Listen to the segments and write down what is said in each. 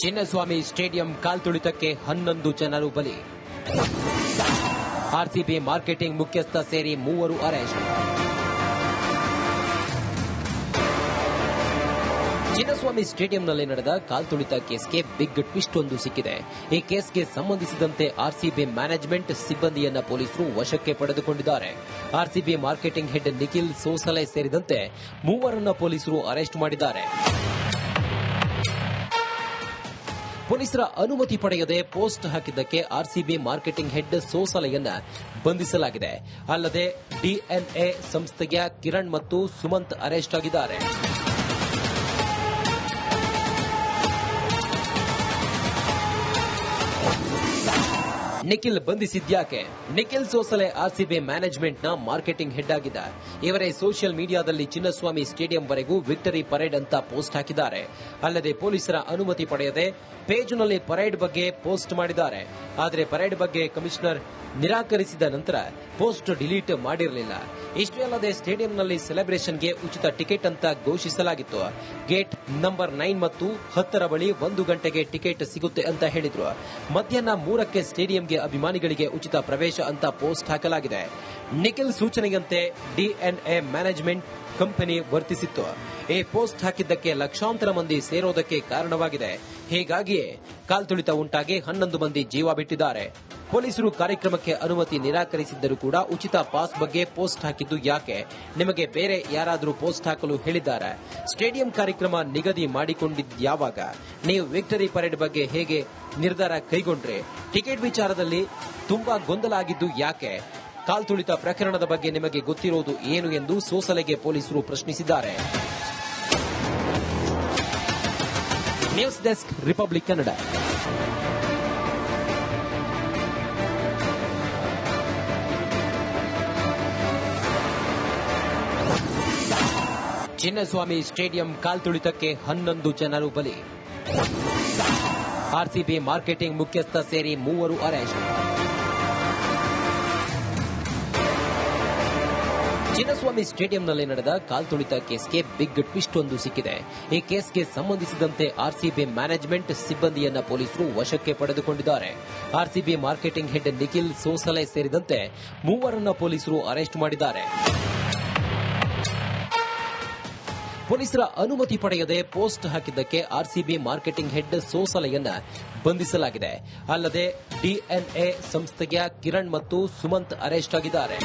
Chinnaswamy stadium ಕಾಲ್ತುಳಿತಕ್ಕೆ 11 ಜನರು ಬಲಿ. ಆರ್ಸಿಬಿ ಮಾರ್ಕೆಟಿಂಗ್ ಮುಖ್ಯಸ್ಥ ಸೇರಿ 3 ಅರೆಸ್ಟ್. ಚಿನ್ನಸ್ವಾಮಿ ಸ್ಟೇಡಿಯಂನಲ್ಲಿ ನಡೆದ ಕಾಲ್ತುಳಿತ ಕೇಸ್ಗೆ ಬಿಗ್ ಟ್ವಿಸ್ಟ್ ಒಂದು ಸಿಕ್ಕಿದೆ. ಈ ಕೇಸ್ಗೆ ಸಂಬಂಧಿಸಿದಂತೆ ಆರ್ಸಿಬಿ ಮ್ಯಾನೇಜ್ಮೆಂಟ್ ಸಿಬ್ಬಂದಿಯನ್ನ ಪೊಲೀಸರು ವಶಕ್ಕೆ ಪಡೆದುಕೊಂಡಿದ್ದಾರೆ. RCB marketing head Nikhil Sosale ಸೇರಿದಂತೆ 3 ಪೊಲೀಸರು ಅರೆಸ್ಟ್ ಮಾಡಿದ್ದಾರೆ. ಪೊಲೀಸರ ಅನುಮತಿ ಪಡೆಯದೆ ಪೋಸ್ಟ್ ಹಾಕಿದ್ದಕ್ಕೆ ಆರ್ಸಿಬಿ ಮಾರ್ಕೆಟಿಂಗ್ ಹೆಡ್ ಸೋಸಲೆಯನ್ನ ಬಂಧಿಸಲಾಗಿದೆ. ಅಲ್ಲದೆ ಡಿಎನ್ಎ ಸಂಸ್ಥೆಯ ಕಿರಣ್ ಮತ್ತು ಸುಮಂತ್ ಅರೆಸ್ಟ್ ಆಗಿದ್ದಾರೆ. ನಿಖಿಲ್ ಬಂಧಿಸಿದ್ಯಾಕೆ? ನಿಖಿಲ್ ಸೋಸಲೆ ಆರ್ಸಿಬಿ ಮ್ಯಾನೇಜ್ಮೆಂಟ್ನ ಮಾರ್ಕೆಟಿಂಗ್ ಹೆಡ್ ಆಗಿದ್ದ. ಇವರೇ ಸೋಷಿಯಲ್ ಮೀಡಿಯಾದಲ್ಲಿ ಚಿನ್ನಸ್ವಾಮಿ ಸ್ಟೇಡಿಯಂವರೆಗೂ ವಿಕ್ಟರಿ ಪರೇಡ್ ಅಂತ ಪೋಸ್ಟ್ ಹಾಕಿದ್ದಾರೆ. ಅಲ್ಲದೆ ಪೊಲೀಸರ ಅನುಮತಿ ಪಡೆಯದೆ ಪೇಜ್ನಲ್ಲಿ ಪರೇಡ್ ಬಗ್ಗೆ ಪೋಸ್ಟ್ ಮಾಡಿದ್ದಾರೆ. ಆದರೆ ಪರೇಡ್ ಬಗ್ಗೆ ಕಮಿಷನರ್ ನಿರಾಕರಿಸಿದ ನಂತರ ಪೋಸ್ಟ್ ಡಿಲೀಟ್ ಮಾಡಿರಲಿಲ್ಲ. ಇಷ್ಟೇ ಅಲ್ಲದೆ ಸ್ಟೇಡಿಯಂನಲ್ಲಿ ಸೆಲೆಬ್ರೇಷನ್ಗೆ ಉಚಿತ ಟಿಕೆಟ್ ಅಂತ ಘೋಷಿಸಲಾಗಿತ್ತು. ಗೇಟ್ ನಂಬರ್ 9 ಮತ್ತು 10 ಬಳಿ 1 ಗಂಟೆಗೆ ಟಿಕೆಟ್ ಸಿಗುತ್ತೆ ಅಂತ ಹೇಳಿದ್ರು. ಮಧ್ಯಾಹ್ನ 3ಕ್ಕೆ ಸ್ಟೇಡಿಯಂಗೆ ಅಭಿಮಾನಿಗಳಿಗೆ ಉಚಿತ ಪ್ರವೇಶ ಅಂತ ಪೋಸ್ಟ್ ಹಾಕಲಾಗಿದೆ. ನಿಖಿಲ್ ಸೂಚನೆಯಂತೆ ಡಿಎನ್ಎ ಮ್ಯಾನೇಜ್ಮೆಂಟ್ ಕಂಪನಿ ವರ್ತಿಸಿತ್ತು. ಈ ಪೋಸ್ಟ್ ಹಾಕಿದ್ದಕ್ಕೆ ಲಕ್ಷಾಂತರ ಮಂದಿ ಸೇರೋದಕ್ಕೆ ಕಾರಣವಾಗಿದೆ. ಹೀಗಾಗಿಯೇ ಕಾಲ್ತುಳಿತ ಉಂಟಾಗಿ 11 ಮಂದಿ ಜೀವ ಬಿಟ್ಟಿದ್ದಾರೆ. ಪೊಲೀಸರು ಕಾರ್ಯಕ್ರಮಕ್ಕೆ ಅನುಮತಿ ನಿರಾಕರಿಸಿದ್ದರೂ ಕೂಡ ಉಚಿತ ಪಾಸ್ ಬಗ್ಗೆ ಪೋಸ್ಟ್ ಹಾಕಿದ್ದು ಯಾಕೆ? ನಿಮಗೆ ಬೇರೆ ಯಾರಾದರೂ ಪೋಸ್ಟ್ ಹಾಕಲು ಹೇಳಿದ್ದಾರೆ? ಸ್ಟೇಡಿಯಂ ಕಾರ್ಯಕ್ರಮ ನಿಗದಿ ಮಾಡಿಕೊಂಡಿದ್ಯಾವಾಗ? ನೀವು ವಿಕ್ಟರಿ ಪರೇಡ್ ಬಗ್ಗೆ ಹೇಗೆ ನಿರ್ಧಾರ ಕೈಗೊಂಡ್ರೆ? ಟಿಕೆಟ್ ವಿಚಾರದಲ್ಲಿ ತುಂಬಾ ಗೊಂದಲ ಆಗಿದ್ದು ಯಾಕೆ? ಕಾಲ್ತುಳಿತ ಪ್ರಕರಣದ ಬಗ್ಗೆ ನಿಮಗೆ ಗೊತ್ತಿರೋದು ಏನು ಎಂದು ಸೋಸಲೆಗೆ ಪೊಲೀಸರು ಪ್ರಶ್ನಿಸಿದ್ದಾರೆ. News desk, Republic Kannada. Chinnaswamy stadium ಕಾಲ್ತುಳಿತಕ್ಕೆ 11 ಜನರು ಬಲಿ. ಆರ್ಸಿಬಿ ಮಾರ್ಕೆಟಿಂಗ್ ಮುಖ್ಯಸ್ಥ ಸೇರಿ 3 ಅರೆಸ್ಟ್. ಚಿನ್ನಸ್ವಾಮಿ ಸ್ಟೇಡಿಯಂನಲ್ಲಿ ನಡೆದ ಕಾಲ್ತುಳಿತ ಕೇಸ್ಗೆ ಬಿಗ್ ಟ್ವಿಸ್ಟ್ ಒಂದು ಸಿಕ್ಕಿದೆ. ಈ ಕೇಸ್ಗೆ ಸಂಬಂಧಿಸಿದಂತೆ ಆರ್ಸಿಬಿ ಮ್ಯಾನೇಜ್ಮೆಂಟ್ ಸಿಬ್ಬಂದಿಯನ್ನ ಪೊಲೀಸರು ವಶಕ್ಕೆ ಪಡೆದುಕೊಂಡಿದ್ದಾರೆ. RCB marketing head Nikhil Sosale ಸೇರಿದಂತೆ 3 ಪೊಲೀಸರು ಅರೆಸ್ಟ್ ಮಾಡಿದ್ದಾರೆ. ಪೊಲೀಸರ ಅನುಮತಿ ಪಡೆಯದೆ ಪೋಸ್ಟ್ ಹಾಕಿದ್ದಕ್ಕೆ ಆರ್ಸಿಬಿ ಮಾರ್ಕೆಟಿಂಗ್ ಹೆಡ್ ಸೋಸಲೆಯನ್ನ ಬಂಧಿಸಲಾಗಿದೆ. ಅಲ್ಲದೆ ಡಿಎನ್ಎ ಸಂಸ್ಥೆಯ ಕಿರಣ್ ಮತ್ತು ಸುಮಂತ್ ಅರೆಸ್ಟ್ ಆಗಿದ್ದಾರೆ.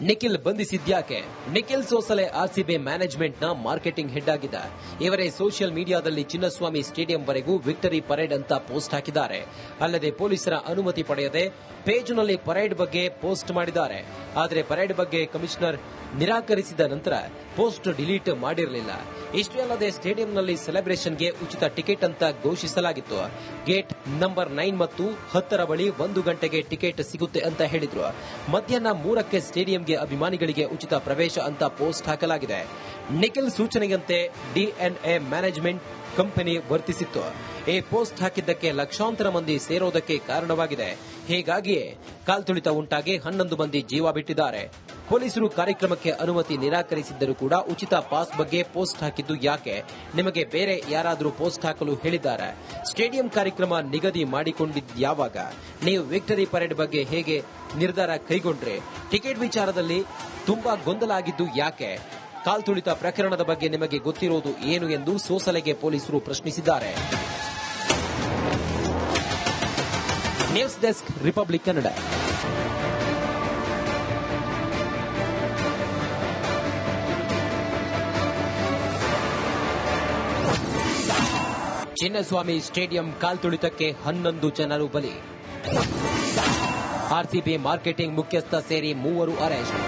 ನಿಖಿಲ್ ಬಂಧಿಸಿದ್ಯಾಕೆ? ನಿಖಿಲ್ ಸೋಸಲೆ ಆರ್ಸಿಬಿ ಮ್ಯಾನೇಜ್ಮೆಂಟ್ನ ಮಾರ್ಕೆಟಿಂಗ್ ಹೆಡ್ ಆಗಿದ್ದ. ಇವರೇ ಸೋಷಿಯಲ್ ಮೀಡಿಯಾದಲ್ಲಿ ಚಿನ್ನಸ್ವಾಮಿ ಸ್ಟೇಡಿಯಂವರೆಗೂ ವಿಕ್ಟರಿ ಪರೇಡ್ ಅಂತ ಪೋಸ್ಟ್ ಹಾಕಿದ್ದಾರೆ. ಅಲ್ಲದೆ ಪೊಲೀಸರ ಅನುಮತಿ ಪಡೆಯದೆ ಪೇಜ್ನಲ್ಲಿ ಪರೇಡ್ ಬಗ್ಗೆ ಪೋಸ್ಟ್ ಮಾಡಿದ್ದಾರೆ. ಆದರೆ ಪರೇಡ್ ಬಗ್ಗೆ ಕಮಿಷನರ್ ನಿರಾಕರಿಸಿದ ನಂತರ ಪೋಸ್ಟ್ ಡಿಲೀಟ್ ಮಾಡಿರಲಿಲ್ಲ. ಇಷ್ಟೇ ಅಲ್ಲದೆ ಸ್ಟೇಡಿಯಂನಲ್ಲಿ ಸೆಲೆಬ್ರೇಷನ್ಗೆ ಉಚಿತ ಟಿಕೆಟ್ ಅಂತ ಘೋಷಿಸಲಾಗಿತ್ತು. ಗೇಟ್ ನಂಬರ್ 9 ಮತ್ತು 10 ಬಳಿ 1 ಗಂಟೆಗೆ ಟಿಕೆಟ್ ಸಿಗುತ್ತೆ ಅಂತ ಹೇಳಿದ್ರು. ಮಧ್ಯಾಹ್ನ 3ಕ್ಕೆ ಸ್ಟೇಡಿಯಂಗೆ ಅಭಿಮಾನಿಗಳಿಗೆ ಉಚಿತ ಪ್ರವೇಶ ಅಂತ ಪೋಸ್ಟ್ ಹಾಕಲಾಗಿದೆ. ನಿಖಿಲ್ ಸೂಚನೆಯಂತೆ ಡಿಎನ್ಎ ಮ್ಯಾನೇಜ್ಮೆಂಟ್ ಕಂಪನಿ ವರ್ತಿಸಿತ್ತು. ಈ ಪೋಸ್ಟ್ ಹಾಕಿದ್ದಕ್ಕೆ ಲಕ್ಷಾಂತರ ಮಂದಿ ಸೇರೋದಕ್ಕೆ ಕಾರಣವಾಗಿದೆ. ಹೀಗಾಗಿಯೇ ಕಾಲ್ತುಳಿತ ಉಂಟಾಗಿ 11 ಮಂದಿ ಜೀವ ಬಿಟ್ಟಿದ್ದಾರೆ. ಪೊಲೀಸರು ಕಾರ್ಯಕ್ರಮಕ್ಕೆ ಅನುಮತಿ ನಿರಾಕರಿಸಿದ್ದರೂ ಕೂಡ ಉಚಿತ ಪಾಸ್ ಬಗ್ಗೆ ಪೋಸ್ಟ್ ಹಾಕಿದ್ದು ಯಾಕೆ? ನಿಮಗೆ ಬೇರೆ ಯಾರಾದರೂ ಪೋಸ್ಟ್ ಹಾಕಲು ಹೇಳಿದ್ದಾರೆ? ಸ್ಟೇಡಿಯಂ ಕಾರ್ಯಕ್ರಮ ನಿಗದಿ ಮಾಡಿಕೊಂಡಿದ್ಯಾವಾಗ? ನೀವು ವಿಕ್ಟರಿ ಪರೇಡ್ ಬಗ್ಗೆ ಹೇಗೆ ನಿರ್ಧಾರ ಕೈಗೊಂಡ್ರೆ? ಟಿಕೆಟ್ ವಿಚಾರದಲ್ಲಿ ತುಂಬಾ ಗೊಂದಲ ಆಗಿದ್ದು ಯಾಕೆ? ಕಾಲ್ತುಳಿತ ಪ್ರಕರಣದ ಬಗ್ಗೆ ನಿಮಗೆ ಗೊತ್ತಿರೋದು ಏನು ಎಂದು ಸೋಸಲೆಗೆ ಪೊಲೀಸರು ಪ್ರಶ್ನಿಸಿದ್ದಾರೆ. News desk, Republic Kannada. Chinnaswamy stadium ಕಾಲ್ತುಳಿತಕ್ಕೆ 11 ಜನರು ಬಲಿ. ಆರ್ಸಿಬಿ ಮಾರ್ಕೆಟಿಂಗ್ ಮುಖ್ಯಸ್ಥ ಸೇರಿ 3 ಅರೆಸ್ಟ್.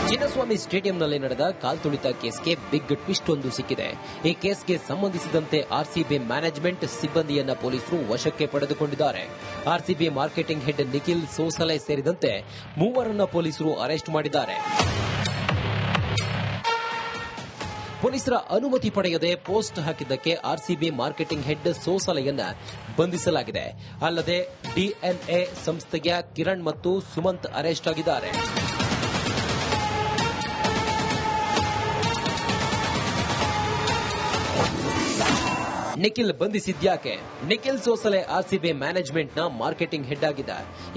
ಚಿನ್ನಸ್ವಾಮಿ ಸ್ಟೇಡಿಯಂನಲ್ಲಿ ನಡೆದ ಕಾಲ್ತುಳಿತ ಕೇಸ್ಗೆ ಬಿಗ್ ಟ್ವಿಸ್ಟ್ ಒಂದು ಸಿಕ್ಕಿದೆ. ಈ ಕೇಸ್ಗೆ ಸಂಬಂಧಿಸಿದಂತೆ ಆರ್ಸಿಬಿ ಮ್ಯಾನೇಜ್ಮೆಂಟ್ ಸಿಬ್ಬಂದಿಯನ್ನ ಪೊಲೀಸರು ವಶಕ್ಕೆ ಪಡೆದುಕೊಂಡಿದ್ದಾರೆ. RCB marketing head Nikhil Sosale ಸೇರಿದಂತೆ 3 ಪೊಲೀಸರು ಅರೆಸ್ಟ್ ಮಾಡಿದ್ದಾರೆ. ಪೊಲೀಸರ ಅನುಮತಿ ಪಡೆಯದೆ ಪೋಸ್ಟ್ ಹಾಕಿದ್ದಕ್ಕೆ ಆರ್ಸಿಬಿ ಮಾರ್ಕೆಟಿಂಗ್ ಹೆಡ್ ಸೋಸಲೆಯನ್ನ ಬಂಧಿಸಲಾಗಿದೆ. ಅಲ್ಲದೆ ಡಿಎನ್ಎ ಸಂಸ್ಥೆಯ ಕಿರಣ್ ಮತ್ತು ಸುಮಂತ್ ಅರೆಸ್ಟ್ ಆಗಿದ್ದಾರೆ. ನಿಖಿಲ್ ಬಂಧಿಸಿದ್ಯಾಕೆ? ನಿಖಿಲ್ ಸೋಸಲೆ ಆರ್ಸಿಬಿ ಮ್ಯಾನೇಜ್ಮೆಂಟ್ನ ಮಾರ್ಕೆಟಿಂಗ್ ಹೆಡ್ ಆಗಿದ್ದ.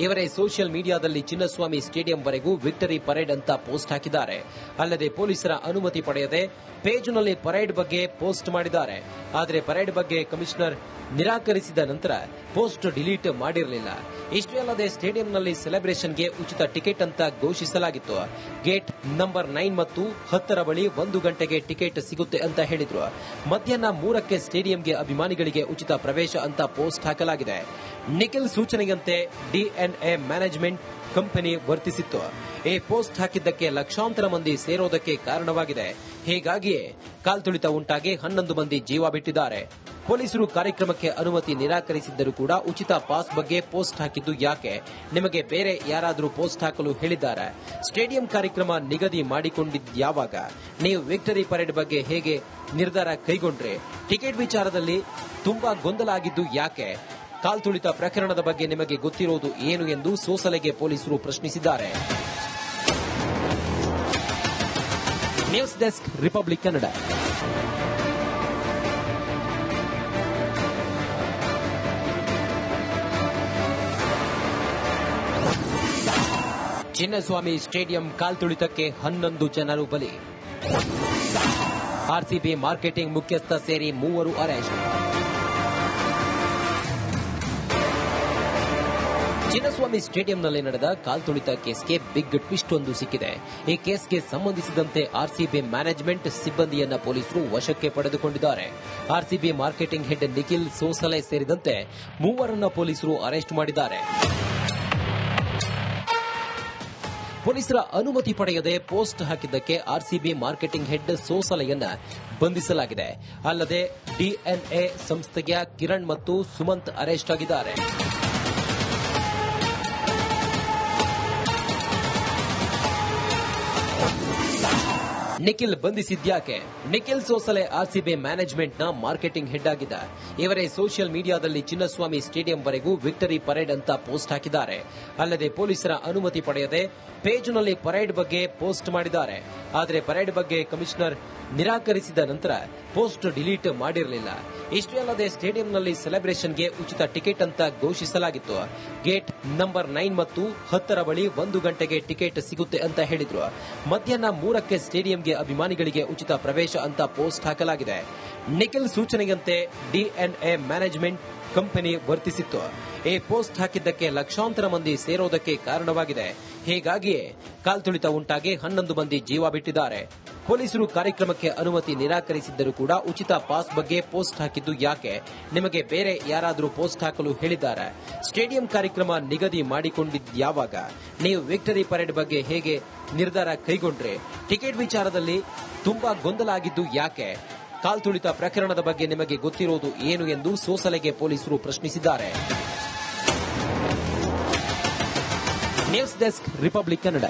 ಇವರೇ ಸೋಷಿಯಲ್ ಮೀಡಿಯಾದಲ್ಲಿ ಚಿನ್ನಸ್ವಾಮಿ ಸ್ಟೇಡಿಯಂವರೆಗೂ ವಿಕ್ಟರಿ ಪರೇಡ್ ಅಂತ ಪೋಸ್ಟ್ ಹಾಕಿದ್ದಾರೆ. ಅಲ್ಲದೆ ಪೊಲೀಸರ ಅನುಮತಿ ಪಡೆಯದೆ ಪೇಜ್ನಲ್ಲಿ ಪರೇಡ್ ಬಗ್ಗೆ ಪೋಸ್ಟ್ ಮಾಡಿದ್ದಾರೆ. ಆದರೆ ಪರೇಡ್ ಬಗ್ಗೆ ಕಮಿಷನರ್ ನಿರಾಕರಿಸಿದ ನಂತರ ಪೋಸ್ಟ್ ಡಿಲೀಟ್ ಮಾಡಿರಲಿಲ್ಲ. ಇಷ್ಟೇ ಅಲ್ಲದೆ ಸ್ಟೇಡಿಯಂನಲ್ಲಿ ಸೆಲೆಬ್ರೇಷನ್ಗೆ ಉಚಿತ ಟಿಕೆಟ್ ಅಂತ ಘೋಷಿಸಲಾಗಿತ್ತು. ಗೇಟ್ ನಂಬರ್ 9 ಮತ್ತು 10 ಬಳಿ 1 ಗಂಟೆಗೆ ಟಿಕೆಟ್ ಸಿಗುತ್ತೆ ಅಂತ ಹೇಳಿದ್ರು. ಮಧ್ಯಾಹ್ನ 3ಕ್ಕೆ ಸ್ಟೇಡಿಯಂಗೆ ಅಭಿಮಾನಿಗಳಿಗೆ ಉಚಿತ ಪ್ರವೇಶ ಅಂತ ಪೋಸ್ಟ್ ಹಾಕಲಾಗಿದೆ. ನಿಖಿಲ್ ಸೂಚನೆಯಂತೆ ಡಿಎನ್ಎ ಮ್ಯಾನೇಜ್ಮೆಂಟ್ ಕಂಪನಿ ವರ್ತಿಸಿತ್ತು. ಈ ಪೋಸ್ಟ್ ಹಾಕಿದ್ದಕ್ಕೆ ಲಕ್ಷಾಂತರ ಮಂದಿ ಸೇರೋದಕ್ಕೆ ಕಾರಣವಾಗಿದೆ. ಹೀಗಾಗಿಯೇ ಕಾಲ್ತುಳಿತ ಉಂಟಾಗಿ 11 ಮಂದಿ ಜೀವ ಬಿಟ್ಟಿದ್ದಾರೆ. ಪೊಲೀಸರು ಕಾರ್ಯಕ್ರಮಕ್ಕೆ ಅನುಮತಿ ನಿರಾಕರಿಸಿದ್ದರೂ ಕೂಡ ಉಚಿತ ಪಾಸ್ ಬಗ್ಗೆ ಪೋಸ್ಟ್ ಹಾಕಿದ್ದು ಯಾಕೆ? ನಿಮಗೆ ಬೇರೆ ಯಾರಾದರೂ ಪೋಸ್ಟ್ ಹಾಕಲು ಹೇಳಿದ್ದಾರೆ? ಸ್ಟೇಡಿಯಂ ಕಾರ್ಯಕ್ರಮ ನಿಗದಿ ಮಾಡಿಕೊಂಡಿದ್ಯಾವಾಗ? ನೀವು ವಿಕ್ಟರಿ ಪರೇಡ್ ಬಗ್ಗೆ ಹೇಗೆ ನಿರ್ಧಾರ ಕೈಗೊಂಡ್ರೆ? ಟಿಕೆಟ್ ವಿಚಾರದಲ್ಲಿ ತುಂಬಾ ಗೊಂದಲ ಆಗಿದ್ದು ಯಾಕೆ? ಕಾಲ್ತುಳಿತ ಪ್ರಕರಣದ ಬಗ್ಗೆ ನಿಮಗೆ ಗೊತ್ತಿರೋದು ಏನು ಎಂದು ಸೋಸಲೆಗೆ ಪೊಲೀಸರು ಪ್ರಶ್ನಿಸಿದ್ದಾರೆ. News desk, Republic Kannada. Chinnaswamy stadium ಕಾಲ್ತುಳಿತಕ್ಕೆ 11 ಜನರು ಬಲಿ. ಆರ್ಸಿಬಿ ಮಾರ್ಕೆಟಿಂಗ್ ಮುಖ್ಯಸ್ಥ ಸೇರಿ 3 ಅರೆಸ್ಟ್. ಚಿನ್ನಸ್ವಾಮಿ ಸ್ಟೇಡಿಯಂನಲ್ಲಿ ನಡೆದ ಕಾಲ್ತುಳಿತ ಕೇಸ್ಗೆ ಬಿಗ್ ಟ್ವಿಸ್ಟ್ ಒಂದು ಸಿಕ್ಕಿದೆ. ಈ ಕೇಸ್ಗೆ ಸಂಬಂಧಿಸಿದಂತೆ ಆರ್ಸಿಬಿ ಮ್ಯಾನೇಜ್ಮೆಂಟ್ ಸಿಬ್ಬಂದಿಯನ್ನ ಪೊಲೀಸರು ವಶಕ್ಕೆ ಪಡೆದುಕೊಂಡಿದ್ದಾರೆ. RCB marketing head Nikhil Sosale ಸೇರಿದಂತೆ 3 ಪೊಲೀಸರು ಅರೆಸ್ಟ್ ಮಾಡಿದ್ದಾರೆ. ಪೊಲೀಸರ ಅನುಮತಿ ಪಡೆಯದೆ ಪೋಸ್ಟ್ ಹಾಕಿದ್ದಕ್ಕೆ ಆರ್ಸಿಬಿ ಮಾರ್ಕೆಟಿಂಗ್ ಹೆಡ್ ಸೋಸಲೆಯನ್ನ ಬಂಧಿಸಲಾಗಿದೆ. ಅಲ್ಲದೆ ಡಿಎನ್ಎ ಸಂಸ್ಥೆಯ ಕಿರಣ್ ಮತ್ತು ಸುಮಂತ್ ಅರೆಸ್ಟ್ ಆಗಿದ್ದಾರೆ. ನಿಖಿಲ್ ಬಂಧಿಸಿದ್ಯಾಕೆ? ನಿಖಿಲ್ ಸೋಸಲೆ ಆರ್ಸಿಬಿ ಮ್ಯಾನೇಜ್ಮೆಂಟ್ನ ಮಾರ್ಕೆಟಿಂಗ್ ಹೆಡ್ ಆಗಿದ್ದ. ಇವರೇ ಸೋಷಿಯಲ್ ಮೀಡಿಯಾದಲ್ಲಿ ಚಿನ್ನಸ್ವಾಮಿ ಸ್ಟೇಡಿಯಂವರೆಗೂ ವಿಕ್ಟರಿ ಪರೇಡ್ ಅಂತ ಪೋಸ್ಟ್ ಹಾಕಿದ್ದಾರೆ. ಅಲ್ಲದೆ ಪೊಲೀಸರ ಅನುಮತಿ ಪಡೆಯದೆ ಪೇಜ್ನಲ್ಲಿ ಪರೇಡ್ ಬಗ್ಗೆ ಪೋಸ್ಟ್ ಮಾಡಿದ್ದಾರೆ. ಆದರೆ ಪರೇಡ್ ಬಗ್ಗೆ ಕಮಿಷನರ್ ನಿರಾಕರಿಸಿದ ನಂತರ ಪೋಸ್ಟ್ ಡಿಲೀಟ್ ಮಾಡಿರಲಿಲ್ಲ. ಇಷ್ಟೇ ಅಲ್ಲದೆ ಸ್ಟೇಡಿಯಂನಲ್ಲಿ ಸೆಲೆಬ್ರೇಷನ್ಗೆ ಉಚಿತ ಟಿಕೆಟ್ ಅಂತ ಘೋಷಿಸಲಾಗಿತ್ತು. ಗೇಟ್ ನಂಬರ್ 9 ಮತ್ತು 10 ಬಳಿ 1 ಗಂಟೆಗೆ ಟಿಕೆಟ್ ಸಿಗುತ್ತೆ ಅಂತ ಹೇಳಿದ್ರು. ಮಧ್ಯಾಹ್ನ 3ಕ್ಕೆ ಸ್ಟೇಡಿಯಂಗೆ ಅಭಿಮಾನಿಗಳಿಗೆ ಉಚಿತ ಪ್ರವೇಶ ಅಂತ ಪೋಸ್ಟ್ ಹಾಕಲಾಗಿದೆ. ನಿಖಿಲ್ ಸೂಚನೆಯಂತೆ ಡಿಎನ್ಎ ಮ್ಯಾನೇಜ್ಮೆಂಟ್ ಕಂಪನಿ ವರ್ತಿಸಿತ್ತು. ಈ ಪೋಸ್ಟ್ ಹಾಕಿದ್ದಕ್ಕೆ ಲಕ್ಷಾಂತರ ಮಂದಿ ಸೇರೋದಕ್ಕೆ ಕಾರಣವಾಗಿದೆ. ಹೀಗಾಗಿಯೇ ಕಾಲ್ತುಳಿತ ಉಂಟಾಗಿ 11 ಮಂದಿ ಜೀವ ಬಿಟ್ಟಿದ್ದಾರೆ. ಪೊಲೀಸರು ಕಾರ್ಯಕ್ರಮಕ್ಕೆ ಅನುಮತಿ ನಿರಾಕರಿಸಿದ್ದರೂ ಕೂಡ ಉಚಿತ ಪಾಸ್ ಬಗ್ಗೆ ಪೋಸ್ಟ್ ಹಾಕಿದ್ದು ಯಾಕೆ? ನಿಮಗೆ ಬೇರೆ ಯಾರಾದರೂ ಪೋಸ್ಟ್ ಹಾಕಲು ಹೇಳಿದ್ದಾರೆ? ಸ್ಟೇಡಿಯಂ ಕಾರ್ಯಕ್ರಮ ನಿಗದಿ ಮಾಡಿಕೊಂಡಿದ್ಯಾವಾಗ? ನೀವು ವಿಕ್ಟರಿ ಪರೇಡ್ ಬಗ್ಗೆ ಹೇಗೆ ನಿರ್ಧಾರ ಕೈಗೊಂಡ್ರೆ? ಟಿಕೆಟ್ ವಿಚಾರದಲ್ಲಿ ತುಂಬಾ ಗೊಂದಲ ಆಗಿದ್ದು ಯಾಕೆ? ಕಾಲ್ತುಳಿತ ಪ್ರಕರಣದ ಬಗ್ಗೆ ನಿಮಗೆ ಗೊತ್ತಿರೋದು ಏನು ಎಂದು ಸೋಸಲೆಗೆ ಪೊಲೀಸರು ಪ್ರಶ್ನಿಸಿದ್ದಾರೆ. News desk, Republic Kannada.